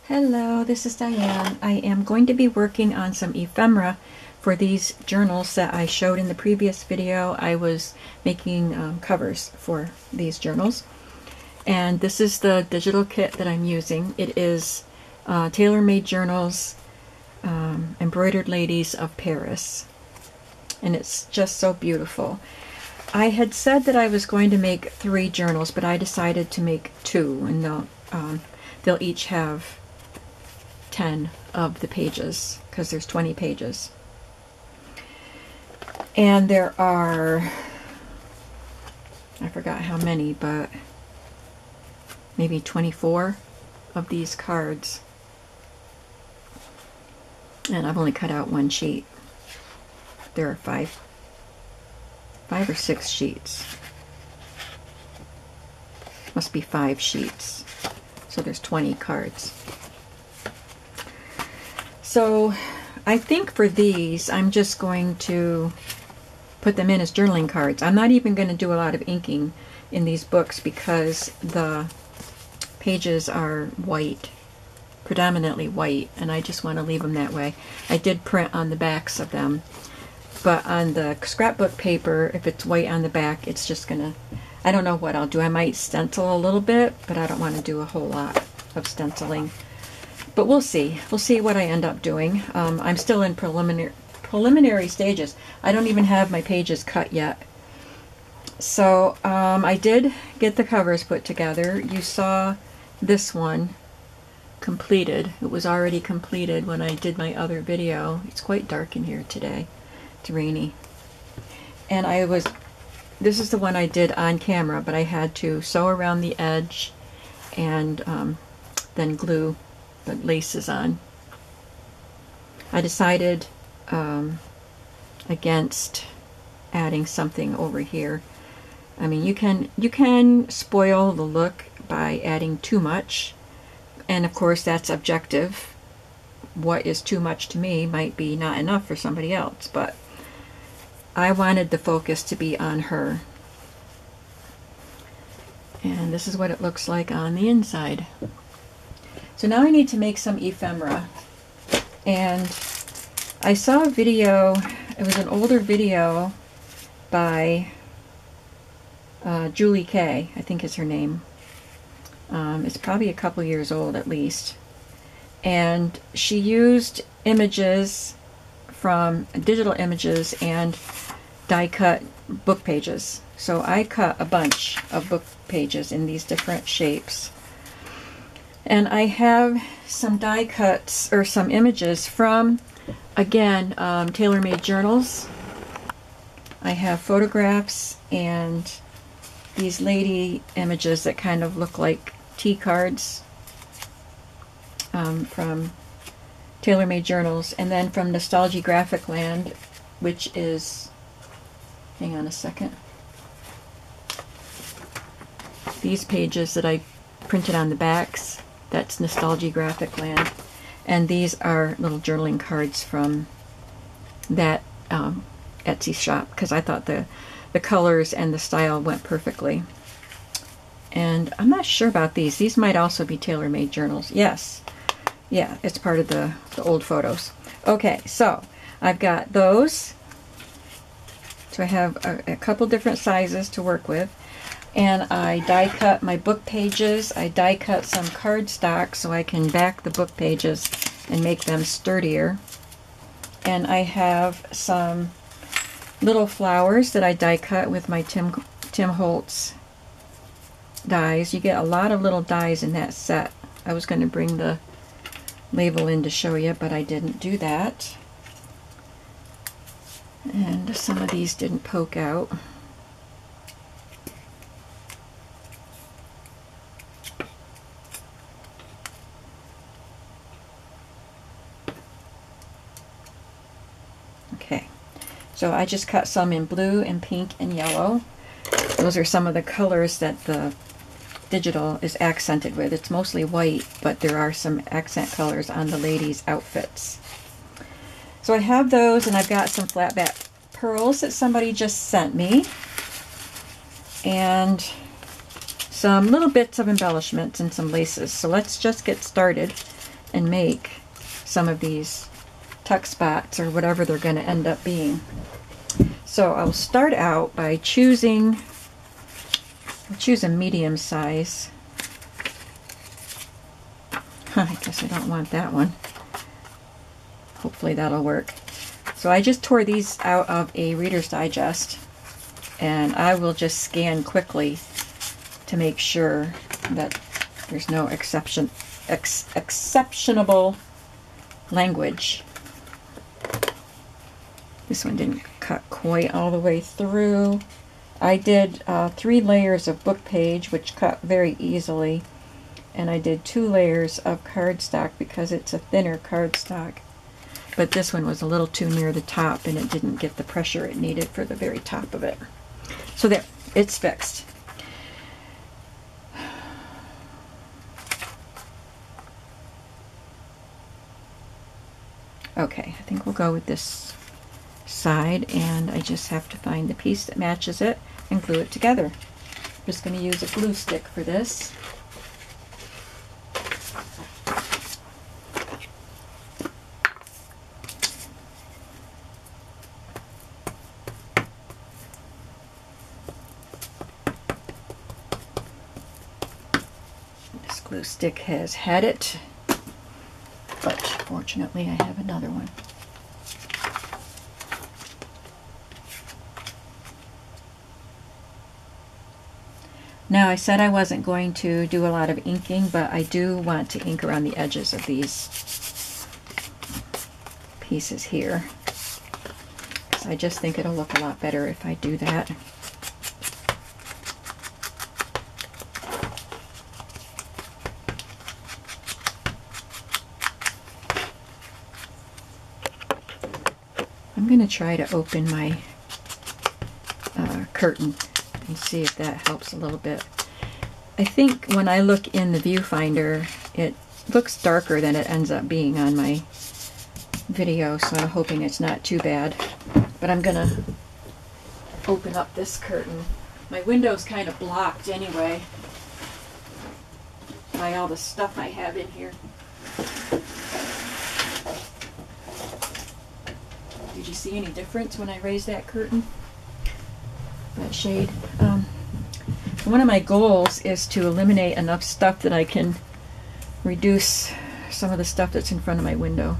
Hello, this is Diane. I am going to be working on some ephemera for these journals that I showed in the previous video. I was making covers for these journals. And this is the digital kit that I'm using. It is TaylorMadeJournals Embroidered Ladies of Paris. And it's just so beautiful. I had said that I was going to make 3 journals, but I decided to make 2, and they'll each have 10 of the pages because there's 20 pages. And there are, I forgot how many, but maybe 24 of these cards. And I've only cut out 1 sheet. There are 5 or 6 sheets. Must be 5 sheets. So there's 20 cards. So I think for these, I'm just going to put them in as journaling cards. I'm not even going to do a lot of inking in these books because the pages are white, predominantly white, and I just want to leave them that way. I did print on the backs of them, but on the scrapbook paper, if it's white on the back, it's just gonna, I don't know what I'll do. I might stencil a little bit, but I don't want to do a whole lot of stenciling. But we'll see. We'll see what I end up doing. I'm still in preliminary stages. I don't even have my pages cut yet. So I did get the covers put together. You saw this one completed. It was already completed when I did my other video. It's quite dark in here today. It's rainy. And this is the one I did on camera, but I had to sew around the edge and then glue the laces on. I decided against adding something over here. I mean, you can spoil the look by adding too much, and of course that's objective. What is too much to me might be not enough for somebody else, but I wanted the focus to be on her. And this is what it looks like on the inside. So now I need to make some ephemera. And I saw a video, it was an older video by Julie Kay, I think is her name. It's probably a couple years old at least. And she used images from digital images and die cut book pages. So I cut a bunch of book pages in these different shapes. And I have some die cuts, or some images from, again, TaylorMadeJournals. I have photographs and these lady images that kind of look like tea cards from TaylorMadeJournals. And then from Nostalgia Graphic Land, which is, hang on a second, these pages that I printed on the backs. That's Nostalgia Graphic Land. And these are little journaling cards from that Etsy shop, because I thought the colors and the style went perfectly. And I'm not sure about these. These might also be TaylorMadeJournals. Yes. Yeah, it's part of the old photos. Okay, so I've got those. So I have a couple different sizes to work with. And I die cut my book pages. I die cut some cardstock so I can back the book pages and make them sturdier. And I have some little flowers that I die cut with my Tim Holtz dies. You get a lot of little dies in that set. I was going to bring the label in to show you, but I didn't do that. And some of these didn't poke out. Okay, so I just cut some in blue and pink and yellow. Those are some of the colors that the digital is accented with. It's mostly white, but there are some accent colors on the ladies' outfits. So I have those, and I've got some flat back pearls that somebody just sent me. And some little bits of embellishments and some laces. So let's just get started and make some of these tuck spots or whatever they're going to end up being. So I'll start out by choosing, I'll choose a medium size. I guess I don't want that one. Hopefully that'll work. So I just tore these out of a Reader's Digest, and I will just scan quickly to make sure that there's no exceptionable language. This one didn't cut quite all the way through. I did 3 layers of book page, which cut very easily, and I did 2 layers of cardstock because it's a thinner cardstock. But this one was a little too near the top, and it didn't get the pressure it needed for the very top of it. So there, it's fixed. Okay, I think we'll go with this side, and I just have to find the piece that matches it and glue it together. I'm just going to use a glue stick for this. This glue stick has had it, but fortunately I have another one. Now, I said I wasn't going to do a lot of inking, but I do want to ink around the edges of these pieces here, because I just think it'll look a lot better if I do that. I'm going to try to open my curtain and see if that helps a little bit. I think when I look in the viewfinder, it looks darker than it ends up being on my video, so I'm hoping it's not too bad. But I'm going to open up this curtain. My window's kind of blocked anyway by all the stuff I have in here. Did you see any difference when I raised that curtain? That shade. One of my goals is to eliminate enough stuff that I can reduce some of the stuff that's in front of my window.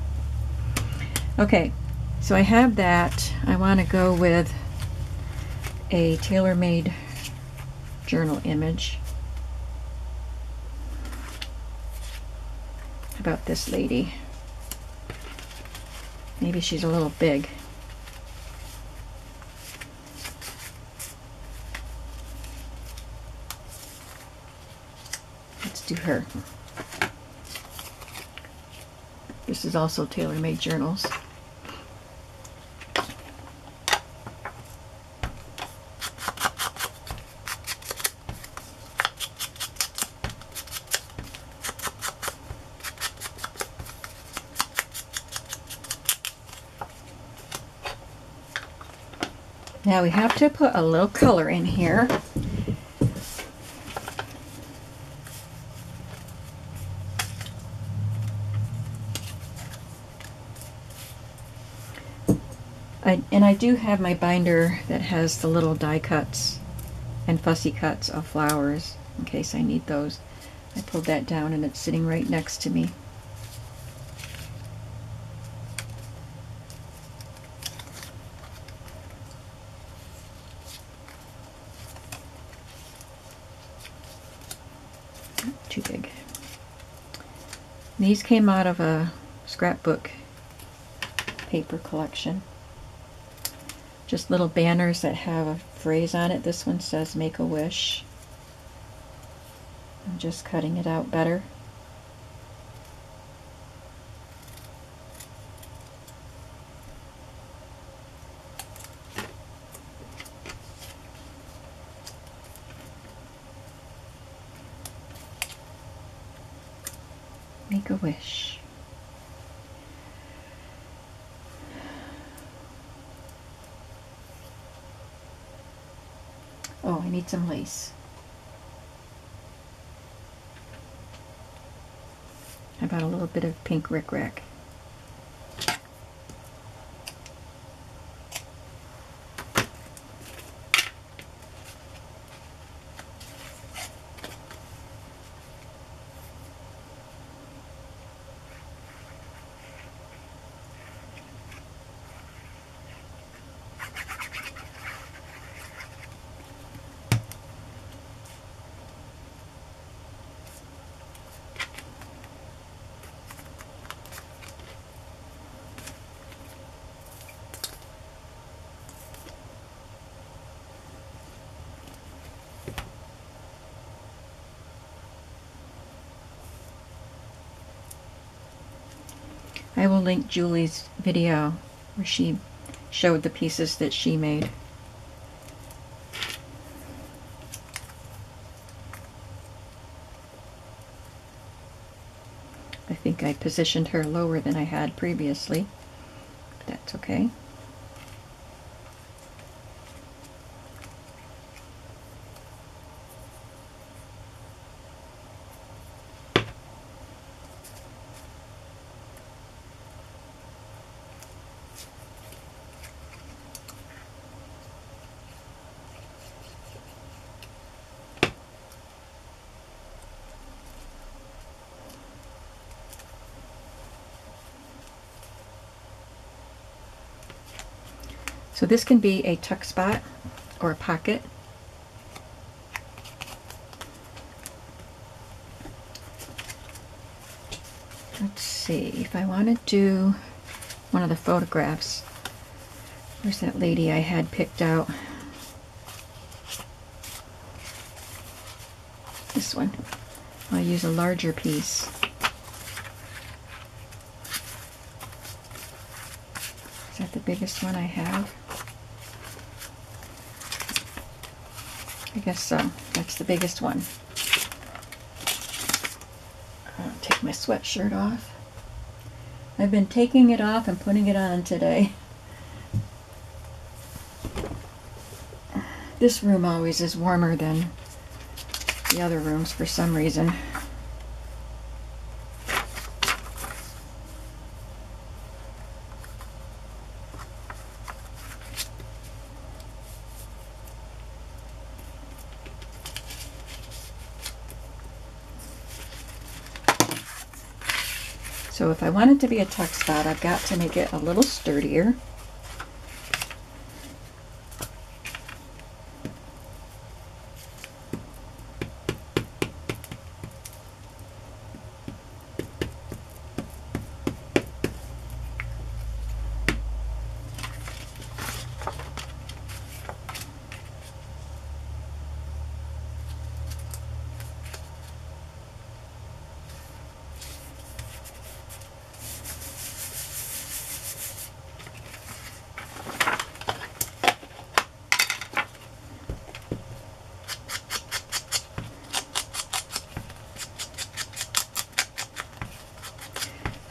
Okay, so I have that. I want to go with a TaylorMade journal image. How about this lady? Maybe she's a little big. Let's do her. This is also TaylorMadeJournals. Now we have to put a little color in here. I do have my binder that has the little die cuts and fussy cuts of flowers in case I need those. I pulled that down and it's sitting right next to me. Too big. These came out of a scrapbook paper collection. Just little banners that have a phrase on it. This one says "Make a Wish." I'm just cutting it out better. Make a wish. Oh, I need some lace. How about a little bit of pink rickrack? I will link Julie's video where she showed the pieces that she made. I think I positioned her lower than I had previously, but that's okay. So this can be a tuck spot or a pocket. Let's see, if I want to do one of the photographs, where's that lady I had picked out? This one. I'll use a larger piece. Is that the biggest one I have? I guess so. That's the biggest one. I'll take my sweatshirt off. I've been taking it off and putting it on today. This room always is warmer than the other rooms for some reason. So if I want it to be a tuck spot, I've got to make it a little sturdier.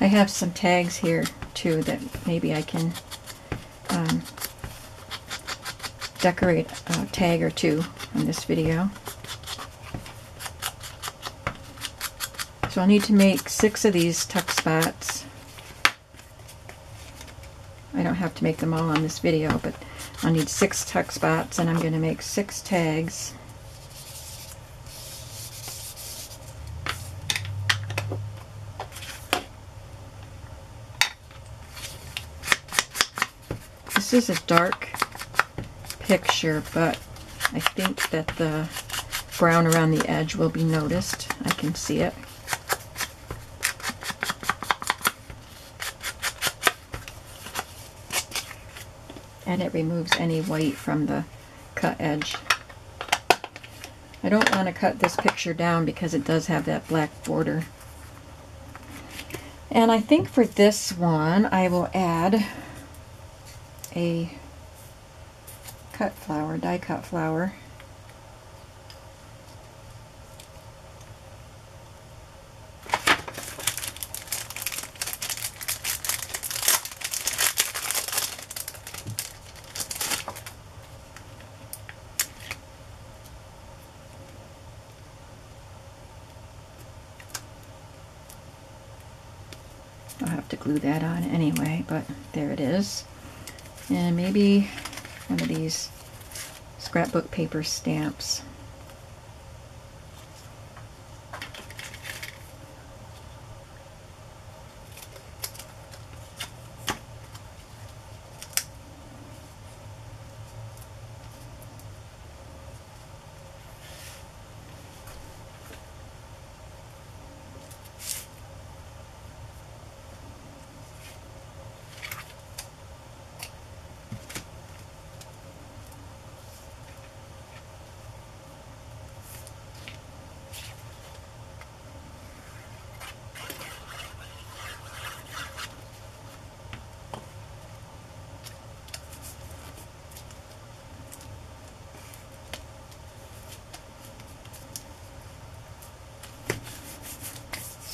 I have some tags here too that maybe I can decorate a tag or two in this video. So I'll need to make 6 of these tuck spots. I don't have to make them all on this video, but I'll need 6 tuck spots, and I'm going to make 6 tags. This is a dark picture, but I think that the brown around the edge will be noticed. I can see it. And it removes any white from the cut edge. I don't want to cut this picture down because it does have that black border. And I think for this one I will add a cut flower, die cut flower. I'll have to glue that on anyway, but there it is. And maybe one of these scrapbook paper stamps.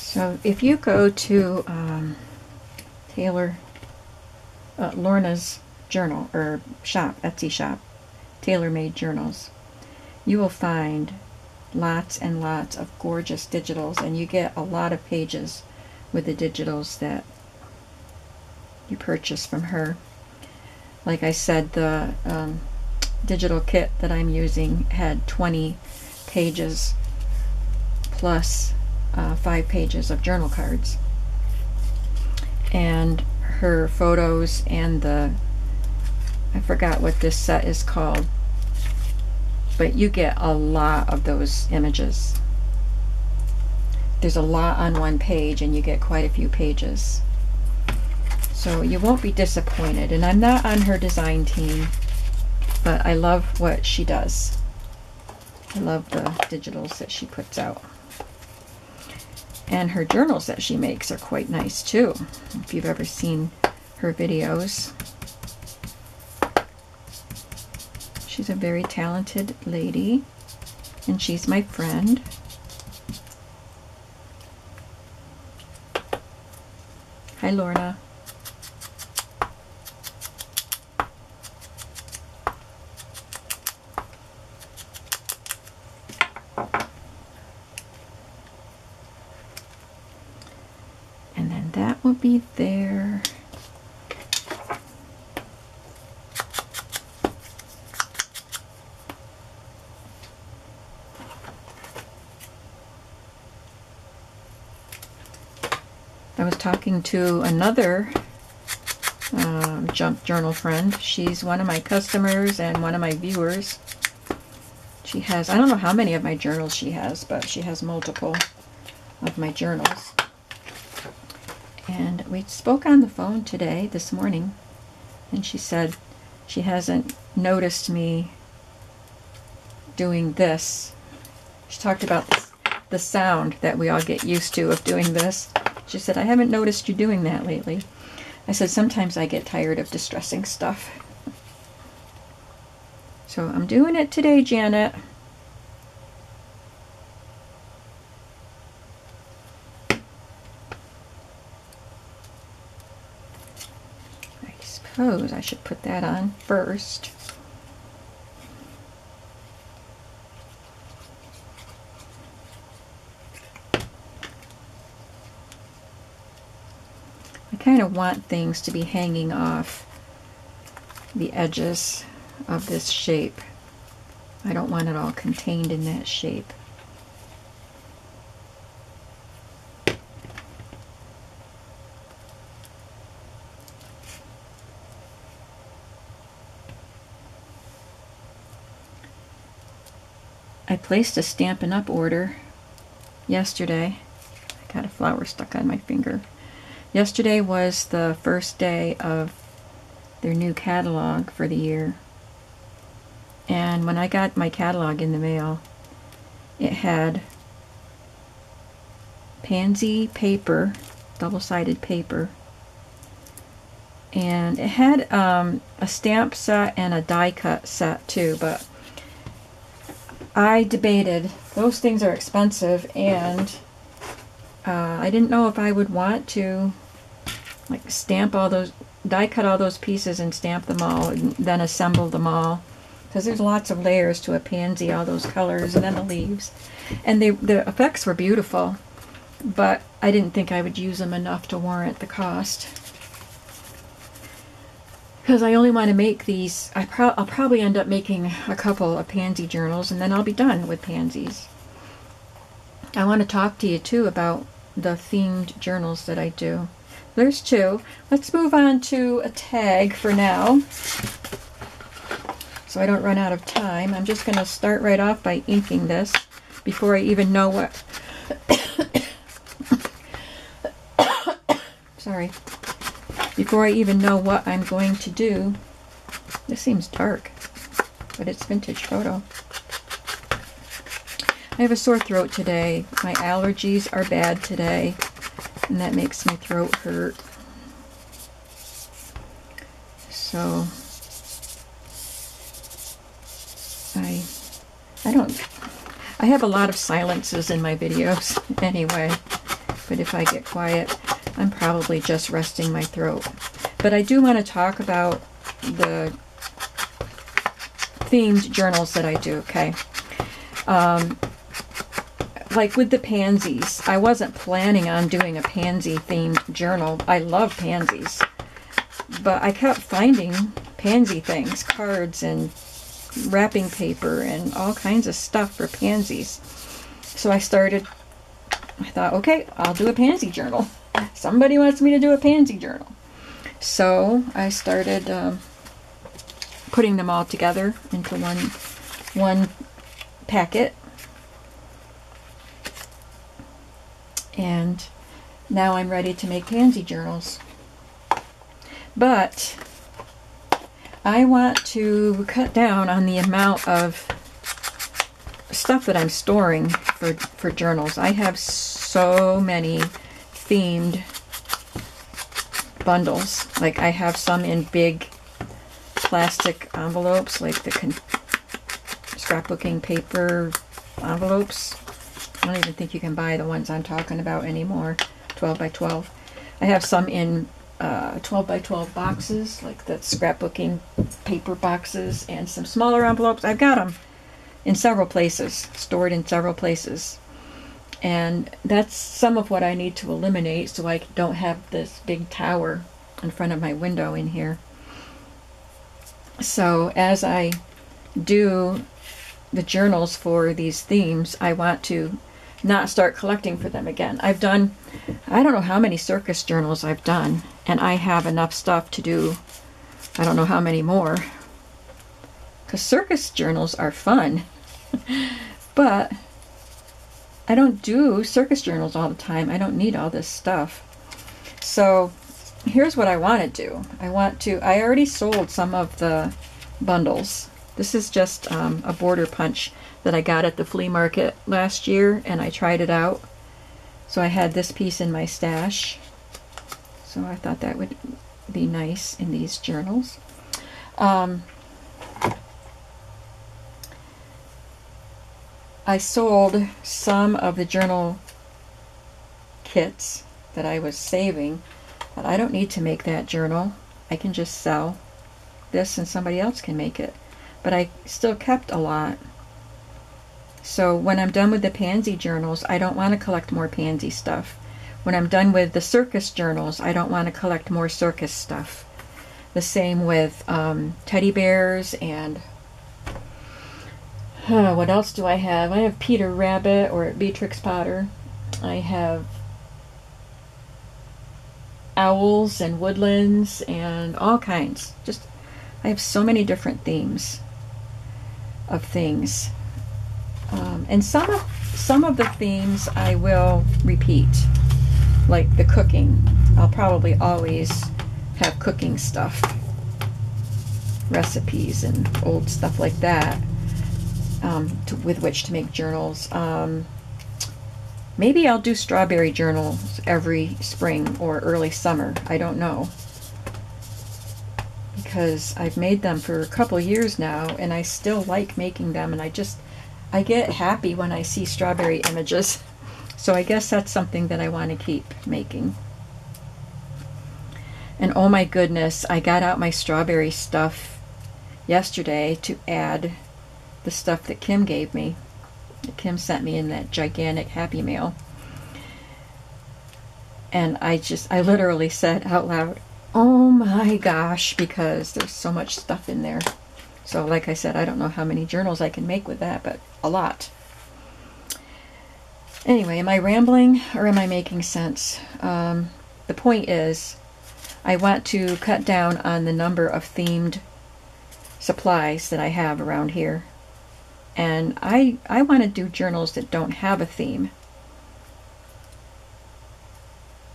So if you go to Lorna's journal or shop, Etsy shop, TaylorMadeJournals, you will find lots and lots of gorgeous digitals, and you get a lot of pages with the digitals that you purchase from her. Like I said, the digital kit that I'm using had 20 pages plus 5 pages of journal cards, and her photos, and I forgot what this set is called, but you get a lot of those images. There's a lot on one page and you get quite a few pages, so you won't be disappointed. And I'm not on her design team, but I love what she does. I love the digitals that she puts out. And her journals that she makes are quite nice too, if you've ever seen her videos. She's a very talented lady, and she's my friend. Hi, Lorna. And then that will be there. I was talking to another junk journal friend. She's one of my customers and one of my viewers. She has, I don't know how many of my journals she has, but she has multiple of my journals. And we spoke on the phone today, this morning, and she said she hasn't noticed me doing this. She talked about the sound that we all get used to of doing this. She said, I haven't noticed you doing that lately. I said, sometimes I get tired of distressing stuff. So I'm doing it today, Janet. I suppose I should put that on first. I kind of want things to be hanging off the edges of this shape. I don't want it all contained in that shape. I placed a Stampin' Up! Order yesterday. I got a flower stuck on my finger. Yesterday was the first day of their new catalog for the year. And when I got my catalog in the mail, it had pansy paper, double-sided paper, and it had a stamp set and a die cut set too, but I debated. Those things are expensive, and I didn't know if I would want to like stamp all those, die cut all those pieces and stamp them all and then assemble them all, because there's lots of layers to a pansy, all those colors, and then the leaves. And the effects were beautiful, but I didn't think I would use them enough to warrant the cost. Because I only want to make these, I'll probably end up making a couple of pansy journals, and then I'll be done with pansies. I want to talk to you too about the themed journals that I do. There's two. Let's move on to a tag for now, so I don't run out of time. I'm just going to start right off by inking this before I even know what... Sorry. Before I even know what I'm going to do. This seems dark, but it's vintage photo. I have a sore throat today. My allergies are bad today, and that makes my throat hurt. So I have a lot of silences in my videos anyway, but if I get quiet, I'm probably just resting my throat. But I do want to talk about the themed journals that I do, okay? Like with the pansies, I wasn't planning on doing a pansy themed journal. I love pansies, but I kept finding pansy things, cards and wrapping paper and all kinds of stuff for pansies. So I thought, okay, I'll do a pansy journal. Somebody wants me to do a pansy journal. So I started putting them all together into one packet. And now I'm ready to make pansy journals. But I want to cut down on the amount of stuff that I'm storing for journals. I have so many themed bundles. Like I have some in big plastic envelopes, like the scrapbooking paper envelopes. I don't even think you can buy the ones I'm talking about anymore, 12 by 12. I have some in 12 by 12 boxes, like the scrapbooking paper boxes, and some smaller envelopes. I've got them in several places, stored in several places. And that's some of what I need to eliminate so I don't have this big tower in front of my window in here. So as I do the journals for these themes, I want to not start collecting for them again. I've done, I don't know how many circus journals I've done, and I have enough stuff to do I don't know how many more. Because circus journals are fun. But I don't do circus journals all the time. I don't need all this stuff. So here's what I want to do. I already sold some of the bundles. This is just a border punch that I got at the flea market last year, and I tried it out. So I had this piece in my stash. So I thought that would be nice in these journals. I sold some of the journal kits that I was saving, but I don't need to make that journal. I can just sell this and somebody else can make it. But I still kept a lot. So when I'm done with the pansy journals, I don't want to collect more pansy stuff. When I'm done with the circus journals, I don't want to collect more circus stuff. The same with teddy bears and what else do I have? I have Peter Rabbit or Beatrix Potter. I have owls and woodlands and all kinds. I have so many different themes of things. And some of the themes I will repeat, like the cooking. I'll probably always have cooking stuff, recipes and old stuff like that, with which to make journals. Maybe I'll do strawberry journals every spring or early summer. I don't know. Because I've made them for a couple years now, and I still like making them, and I get happy when I see strawberry images. So I guess that's something that I want to keep making. And oh my goodness, I got out my strawberry stuff yesterday to add the stuff that Kim gave me. That Kim sent me in that gigantic Happy Mail. And I literally said out loud, oh my gosh, because there's so much stuff in there. So like I said, I don't know how many journals I can make with that, but a lot. Anyway, am I rambling or am I making sense? The point is, I want to cut down on the number of themed supplies that I have around here. And I want to do journals that don't have a theme.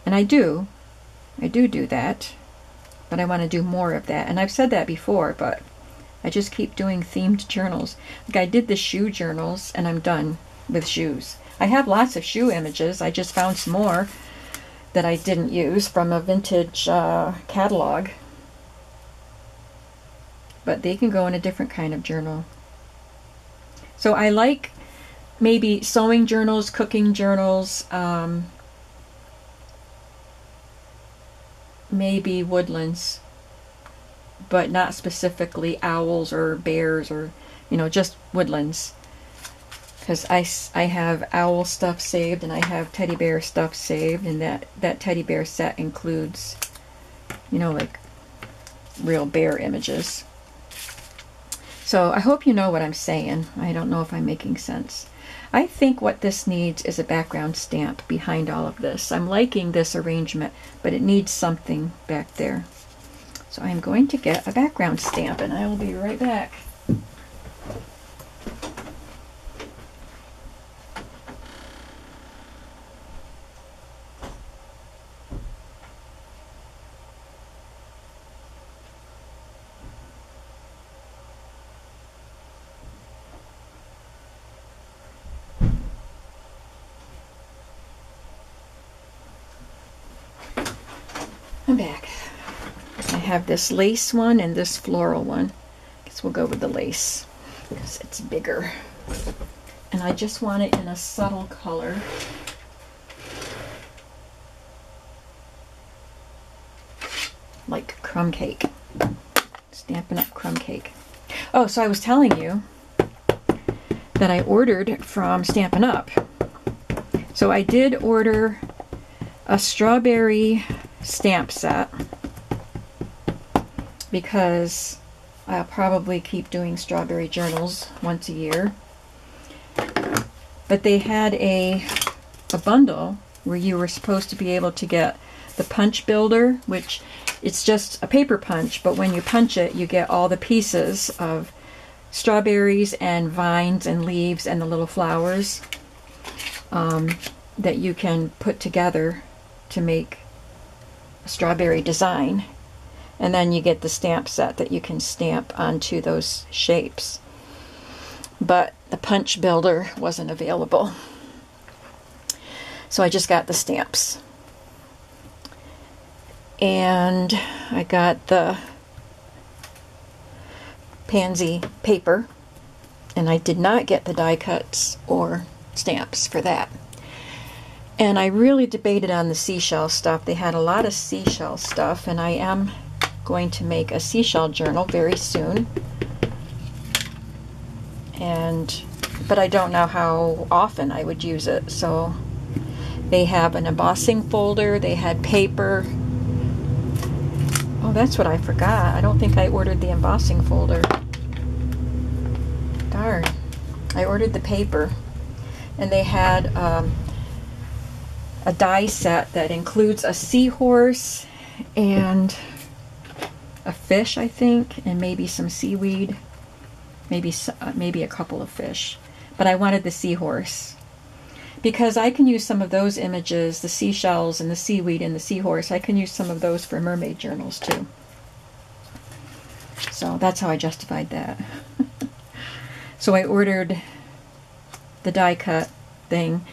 And I do that, but I want to do more of that. And I've said that before, but I just keep doing themed journals. Like I did the shoe journals, and I'm done with shoes. I have lots of shoe images. I just found some more that I didn't use from a vintage catalog. But they can go in a different kind of journal. So I like maybe sewing journals, cooking journals, maybe woodlands, but not specifically owls or bears or, you know, just woodlands. Because I have owl stuff saved and I have teddy bear stuff saved, and that teddy bear set includes, you know, like real bear images. So I hope you know what I'm saying. I don't know if I'm making sense. I think what this needs is a background stamp behind all of this. I'm liking this arrangement, but it needs something back there. So I'm going to get a background stamp, and I will be right back. I'm back. I have this lace one and this floral one. I guess we'll go with the lace because it's bigger. And I just want it in a subtle color. Like crumb cake. Stampin' Up! Crumb cake. Oh, so I was telling you that I ordered from Stampin' Up! So I did order a strawberry stamp set because I'll probably keep doing strawberry journals once a year. But they had a bundle where you were supposed to be able to get the punch builder, which it's just a paper punch, but when you punch it, you get all the pieces of strawberries and vines and leaves and the little flowers that you can put together to make a strawberry design. And then you get the stamp set that you can stamp onto those shapes. But the punch builder wasn't available. So I just got the stamps. And I got the pansy paper. And I did not get the die cuts or stamps for that. And I really debated on the seashell stuff. They had a lot of seashell stuff, and I am going to make a seashell journal very soon. But I don't know how often I would use it. So they have an embossing folder. They had paper. Oh, that's what I forgot. I don't think I ordered the embossing folder. Darn. I ordered the paper. And they had a die set that includes a seahorse and a fish, I think, and maybe some seaweed, maybe a couple of fish. But I wanted the seahorse because I can use some of those images, the seashells and the seaweed and the seahorse. I can use some of those for mermaid journals too. So that's how I justified that. So I ordered the die cut thing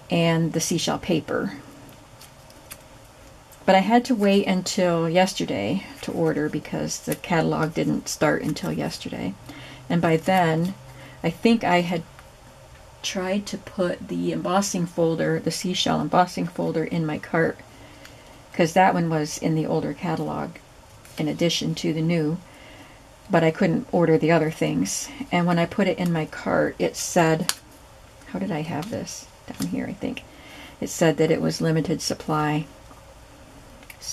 and the seashell paper. But I had to wait until yesterday to order because the catalog didn't start until yesterday. And by then, I think I had tried to put the embossing folder, the seashell embossing folder, in my cart because that one was in the older catalog in addition to the new, but I couldn't order the other things. And when I put it in my cart, it said, how did I have this? Down here, I think. It said that it was limited supply.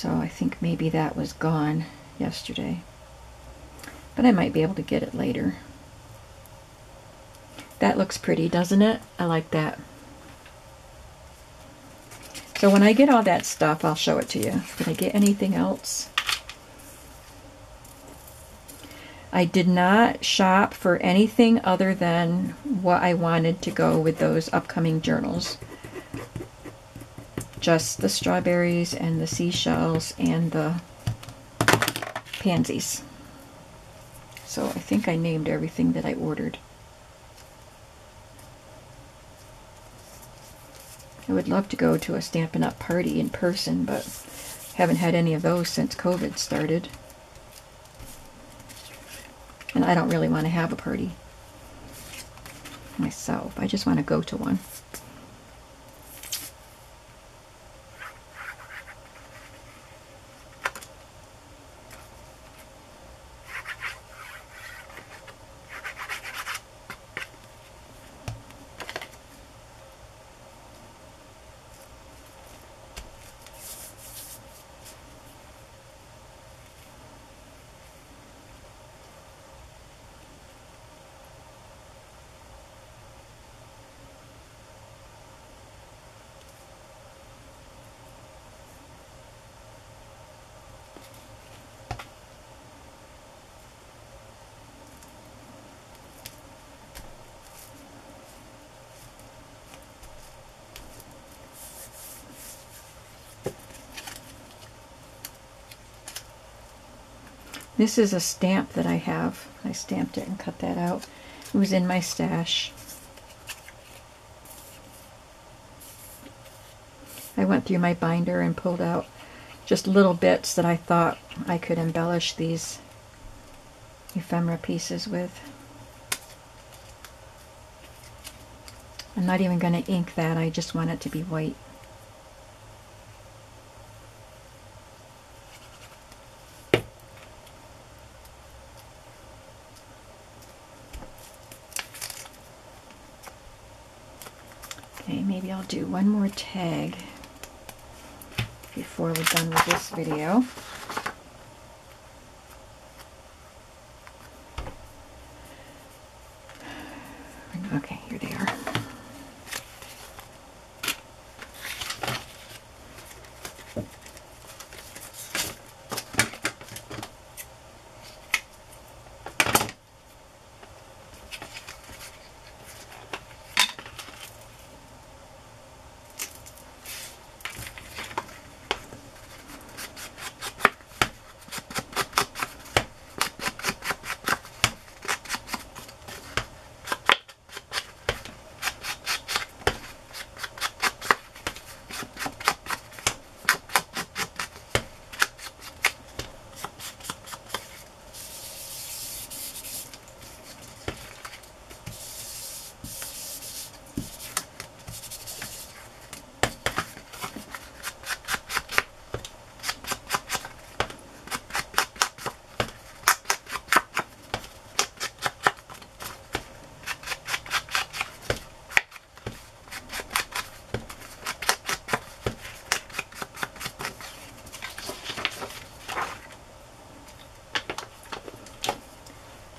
So I think maybe that was gone yesterday. But I might be able to get it later. That looks pretty, doesn't it? I like that. So when I get all that stuff, I'll show it to you. Did I get anything else? I did not shop for anything other than what I wanted to go with those upcoming journals. Just the strawberries and the seashells and the pansies. So I think I named everything that I ordered. I would love to go to a Stampin' Up! Party in person, but haven't had any of those since COVID started. And I don't really want to have a party myself. I just want to go to one. This is a stamp that I have. I stamped it and cut that out. It was in my stash. I went through my binder and pulled out just little bits that I thought I could embellish these ephemera pieces with. I'm not even going to ink that. I just want it to be white. Okay, maybe I'll do one more tag before we're done with this video. Okay, here they are.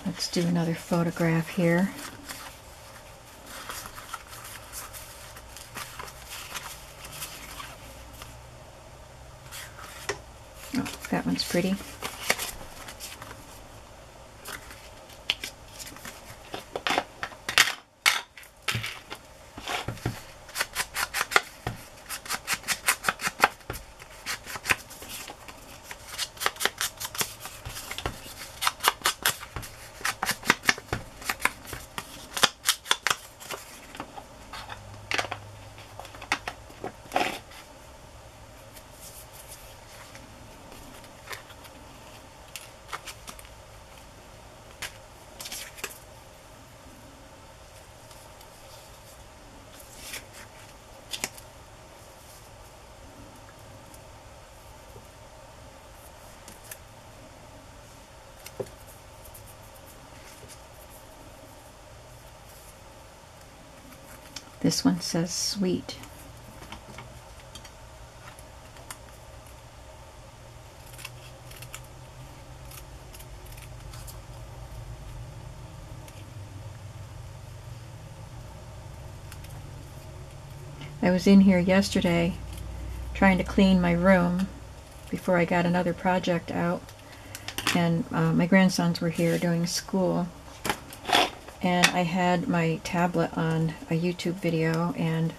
Let's do another photograph here. Oh, that one's pretty. This one says sweet. I was in here yesterday trying to clean my room before I got another project out, and my grandsons were here doing school, and I had my tablet on a YouTube video, and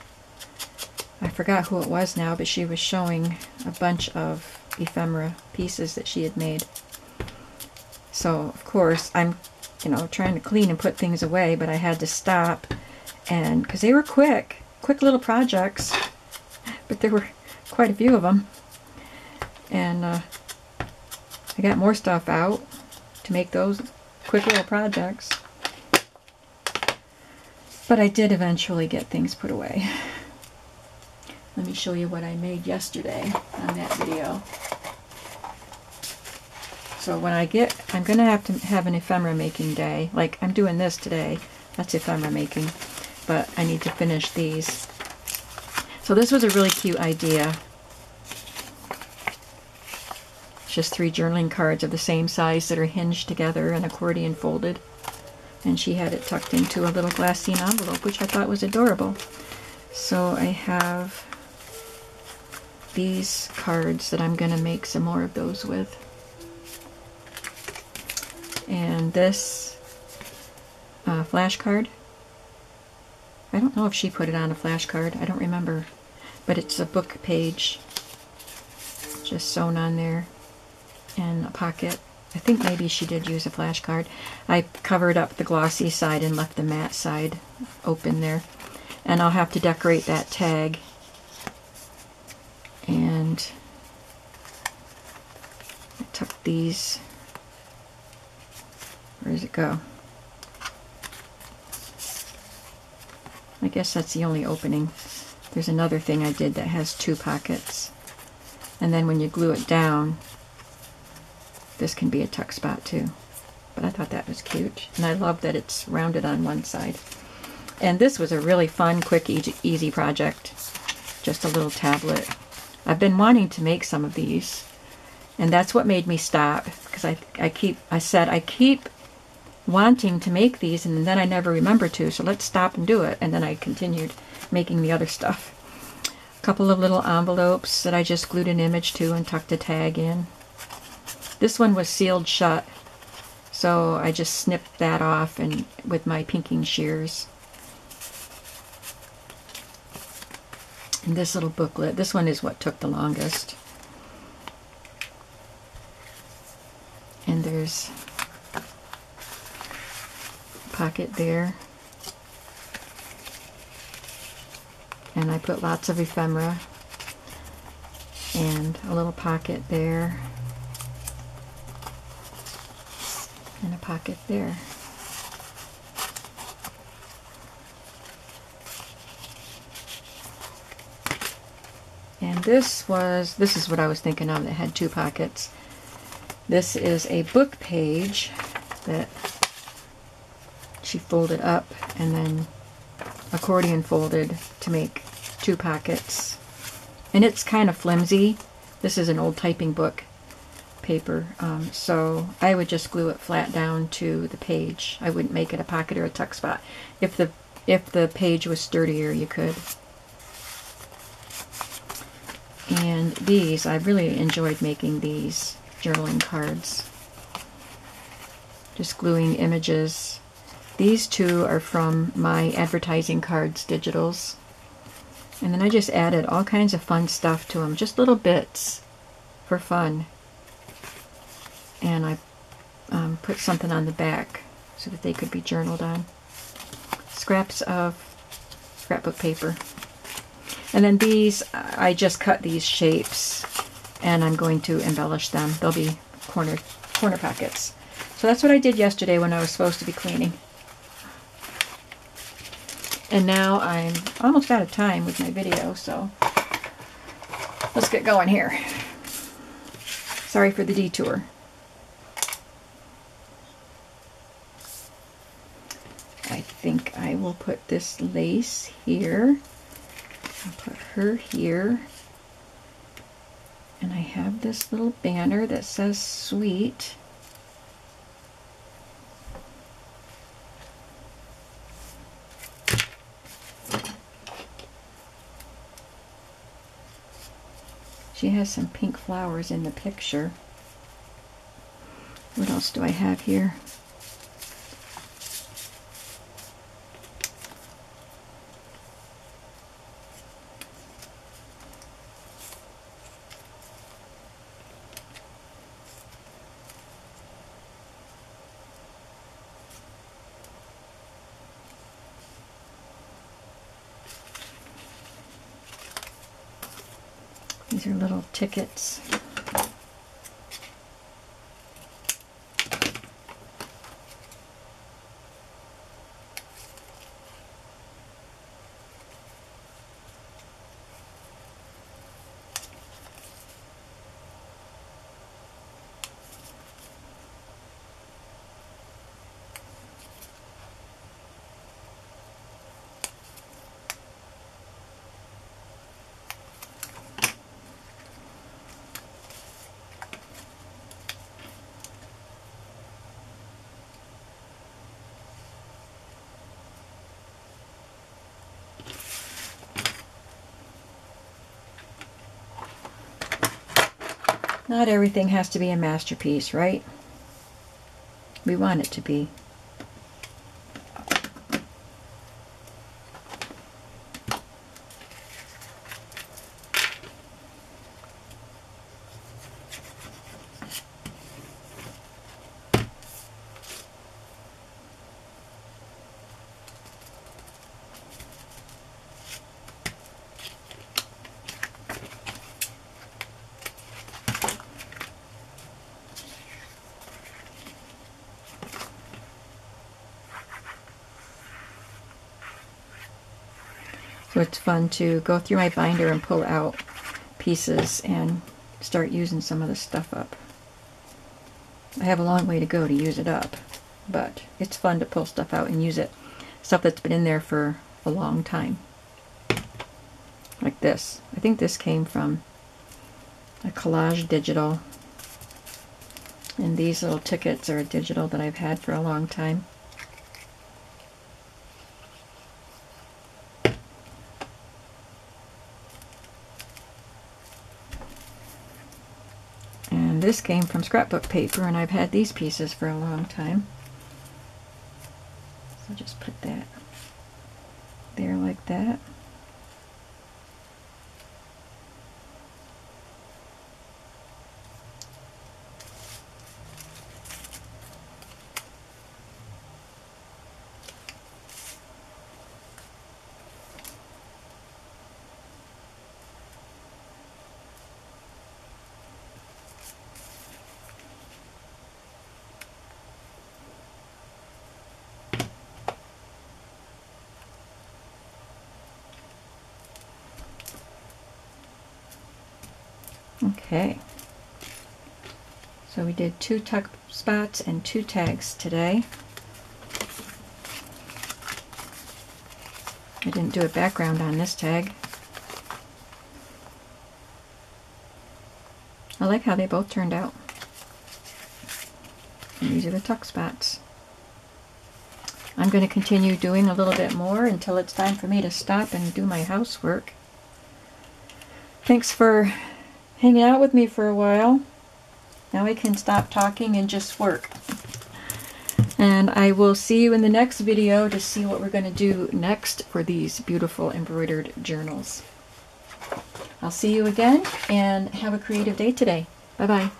I forgot who it was now, but she was showing a bunch of ephemera pieces that she had made. So of course I'm, trying to clean and put things away, but I had to stop, and because they were quick little projects, but there were quite a few of them, and I got more stuff out to make those quick little projects. But I did eventually get things put away. Let me show you what I made yesterday on that video. So when I'm going to have an ephemera making day. Like I'm doing this today. That's ephemera making. But I need to finish these. So this was a really cute idea. It's just 3 journaling cards of the same size that are hinged together and accordion folded. And she had it tucked into a little glassine envelope, which I thought was adorable. So I have these cards that I'm going to make some more of those with. And this flash card. I don't know if she put it on a flash card. I don't remember. But it's a book page just sewn on there. And a pocket. I think maybe she did use a flash card. I covered up the glossy side and left the matte side open there. And I'll have to decorate that tag. And I tucked these. Where does it go? I guess that's the only opening. There's another thing I did that has 2 pockets. And then when you glue it down, this can be a tuck spot too. But I thought that was cute. And I love that it's rounded on one side. And this was a really fun, quick, easy project. Just a little tablet. I've been wanting to make some of these. And that's what made me stop. Because I keep wanting to make these, and then I never remember to, so let's stop and do it. And then I continued making the other stuff. A couple of little envelopes that I just glued an image to and tucked a tag in. This one was sealed shut, so I just snipped that off and with my pinking shears. And this little booklet, this one is what took the longest. And there's pocket there, and I put lots of ephemera, and a little pocket there, and a pocket there. And this is what I was thinking of that had 2 pockets. This is a book page that she folded up and then accordion folded to make 2 pockets. And it's kind of flimsy. This is an old typing book paper, so I would just glue it flat down to the page. I wouldn't make it a pocket or a tuck spot. If the page was sturdier, you could. And these, I really enjoyed making these journaling cards. Just gluing images. These 2 are from my advertising cards digitals. And then I just added all kinds of fun stuff to them. Just little bits for fun. And I put something on the back so that they could be journaled on. Scraps of scrapbook paper. And then these, I just cut these shapes and I'm going to embellish them. They'll be corner pockets. So that's what I did yesterday when I was supposed to be cleaning. And now I'm almost out of time with my video, so let's get going here. Sorry for the detour. I think I will put this lace here. I'll put her here. And I have this little banner that says sweet. She has some pink flowers in the picture. What else do I have here? These are little tickets. Not everything has to be a masterpiece, right? We want it to be. So it's fun to go through my binder and pull out pieces and start using some of the stuff up. I have a long way to go to use it up, but it's fun to pull stuff out and use it. Stuff that's been in there for a long time. Like this. I think this came from a collaged digital. And these little tickets are a digital that I've had for a long time. And this came from scrapbook paper, and I've had these pieces for a long time. So just put that there like that. Okay, so we did 2 tuck spots and 2 tags today. I didn't do a background on this tag. I like how they both turned out. And these are the tuck spots. I'm going to continue doing a little bit more until it's time for me to stop and do my housework. Thanks for hanging out with me for a while. Now I can stop talking and just work. And I will see you in the next video to see what we're going to do next for these beautiful embroidered journals. I'll see you again, and have a creative day today. Bye-bye.